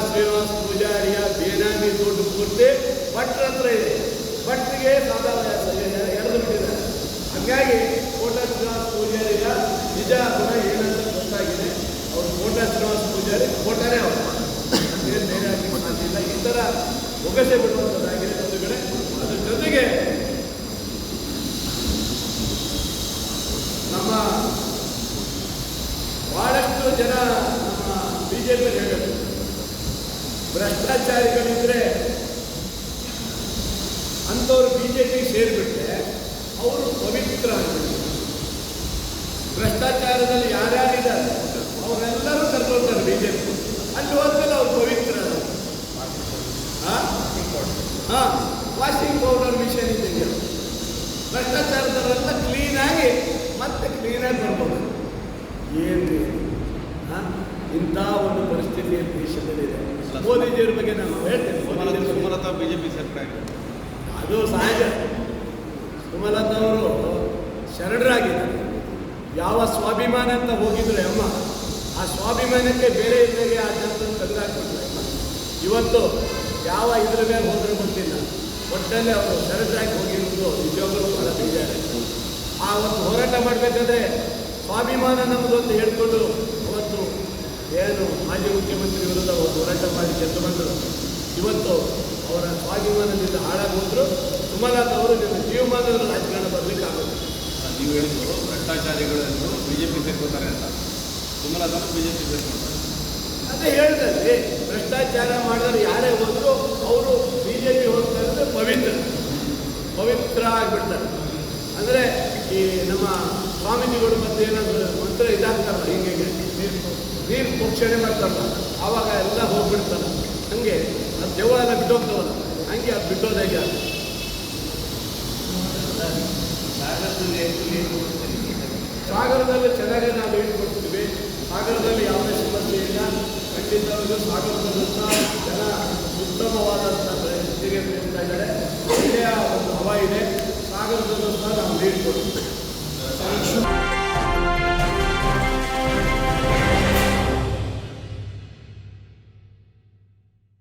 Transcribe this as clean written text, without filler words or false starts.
ಶ್ರೀನಿವಾಸ ಪೂಜಾರಿಯ ಬೇನಾಮಿ ದುಡ್ಡು ಪೂರ್ತಿ ಭಟ್ರ ಹತ್ರ ಇದೆ. ಭಟ್ರಿಗೆ ಸಾಧಾರಣ ಎಳೆದು ಬಿಟ್ಟಿದ್ದಾರೆ. ಹಾಗಾಗಿ ಕೋಟ ಶ್ರೀನಿವಾಸ ಪೂಜಾರಿಯ ನಿಜ ಗುಣ ಏನಂತ ಗೊತ್ತಾಗಿದೆ. ಅವರು ಕೋಟ ಶ್ರೀನಿವಾಸ ಪೂಜಾರಿ ಕೋಟನೇ ಅವರು ಬೇರೆ ಆಗಲಿಕ್ಕೆ ಸಾಧ್ಯ ಇಲ್ಲ. ಈ ಥರ ಒಗಸೆ ಬಿಡುವಂಥದ್ದಾಗಿದೆ ಒಂದು ಕಡೆ. ಅದ್ರ ಜೊತೆಗೆ ನಮ್ಮ ಬಹಳಷ್ಟು ಜನ ನಮ್ಮ ಬಿಜೆಪಿ ಹೇಳೋದು ಭ್ರಷ್ಟಾಚಾರಿಗಳಿದ್ರೆ ಅಂಥವ್ರು ಬಿಜೆಪಿ ಸೇರಿಬಿಟ್ರೆ ಅವರು ಪವಿತ್ರ ಆಗಿಬಿಡ್ತಾರೆ. ಭ್ರಷ್ಟಾಚಾರದಲ್ಲಿ ಯಾರ್ಯಾರಿದ್ದಾರೆ ಅವರೆಲ್ಲರೂ ಕರ್ಕೊಳ್ತಾರೆ ಬಿಜೆಪಿ. ಅಲ್ಲಿ ಹೋದ್ಮೇಲೆ ಅವ್ರು ಪವಿತ್ರ. ವಾಷಿಂಗ್ ಪೌಡರ್ ಮಿಷನ್ ಇದೆ. ಭ್ರಷ್ಟಾಚಾರದವರೆಲ್ಲ ಕ್ಲೀನಾಗಿ ಮತ್ತೆ ಕ್ಲೀನಾಗಿ ಬರ್ಬೋದು. ಏನು ಇಂಥ ಒಂದು ಪರಿಸ್ಥಿತಿ ದೇಶದಲ್ಲಿದೆ. ಮೋದಿಜಿಯವ್ರ ಬಗ್ಗೆ ನಾನು ಹೇಳ್ತೇನೆ. ಸುಮಲತಾ ಬಿಜೆಪಿ ಸರ್ಕಾರ ಅದು ಸಹಜ. ಸುಮಲತಾ ಅವರು ಶರಣರಾಗಿದ್ದಾರೆ. ಯಾವ ಸ್ವಾಭಿಮಾನ ಅಂತ ಹೋಗಿದ್ರೆ ಅಮ್ಮ, ಆ ಸ್ವಾಭಿಮಾನಕ್ಕೆ ಬೇರೆ ಇದ್ದಾಗ ಆ ಜನರನ್ನು ತೆಗೆದಾಕ್ಬಿಟ್ರೆ ಅಮ್ಮ. ಇವತ್ತು ಯಾವ ಇದ್ರ ಮೇಲೆ ಹೋದ್ರೆ ಗೊತ್ತಿಲ್ಲ, ಒಟ್ಟಲ್ಲಿ ಅವರು ಶರಣರಾಗಿ ಹೋಗಿರೋದು ನಿಜವಾಗ್ಲೂ ಬಹಳ ಬೇಜಾರು. ಆ ಒಂದು ಹೋರಾಟ ಮಾಡಬೇಕಾದ್ರೆ ಸ್ವಾಭಿಮಾನ ನಮ್ಮದು ಅಂತ ಹೇಳ್ಕೊಂಡು ಅವತ್ತು ಏನು ಮಾಜಿ ಮುಖ್ಯಮಂತ್ರಿ ವಿರುದ್ಧ ಒಂದು ಹೋರಾಟ ಮಾಡಿ ಗೆದ್ದು ಬಂದರು. ಇವತ್ತು ಅವರ ಸ್ವಾಭಿಮಾನದಿಂದ ಹಾಳಾಗಿ ಹೋದ್ರು. ಸುಮಲತಾ ಅವರು ನಿಮ್ಮ ಜೀವಮಾನದ ರಾಜಕಾರಣ ಬರಲಿಕ್ಕಾಗುತ್ತೆ. ನೀವು ಹೇಳಿದ್ರು ಭ್ರಷ್ಟಾಚಾರಿಗಳನ್ನು ಬಿಜೆಪಿ ಸೇರ್ಕೋತಾರೆ ಅಂತ. ಸುಮಲತಾ ಬಿಜೆಪಿ ಸೇರ್ಕೊಳ್ತಾರೆ. ಅದೇ ಹೇಳಿದಲ್ಲಿ ಭ್ರಷ್ಟಾಚಾರ ಮಾಡಿದ್ರೆ ಯಾರೇ ಹೋದ್ರು ಅವರು ಬಿಜೆಪಿ ಹೋಗ್ತಾ ಇದ್ರೆ ಪವಿತ್ರ ಆಗಿಬಿಡ್ತಾರೆ. ಅಂದರೆ ಈ ನಮ್ಮ ಸ್ವಾಮೀಜಿಗಳು ಮತ್ತೆ ಏನಾದರೂ ಮಂತ್ರ ಇದಾಗ್ತಾರಲ್ಲ, ಹಿಂಗೆ ನೀರು ಪೋಷಣೆ ಮಾಡ್ತಾರಲ್ಲ, ಆವಾಗ ಎಲ್ಲ ಹೋಗ್ಬಿಡ್ತಾರೆ. ಹಂಗೆ ಅದು ದೆವ್ವ ಎಲ್ಲ ಬಿಟ್ಟೋಗ್ತಾವಲ್ಲ, ಹಂಗೆ ಅದು ಬಿಟ್ಟೋದಾಗೆ ಅದು. ಸಾಗರದಲ್ಲಿ ಚೆನ್ನಾಗಿ ನಾವು ಹೇಳ್ಕೊಡ್ತೀವಿ. ಸಾಗರದಲ್ಲಿ ಯಾವುದೇ ಸಮಸ್ಯೆ ಇಲ್ಲ. ಖಂಡಿತವಾಗೂ ಸಾಗರದಲ್ಲಂತ ಜನ ಉತ್ತಮವಾದಂಥ ಸ್ಥಿತಿಗೆ ಇದ್ದಾರೆ. ಒಳ್ಳೆಯ ಒಂದು ಹವಾ ಇದೆ. ಸಾಗರದಲ್ಲೂ ಸಹ ನಾವು ಹೇಳ್ಕೊಡ್ತೀವಿ.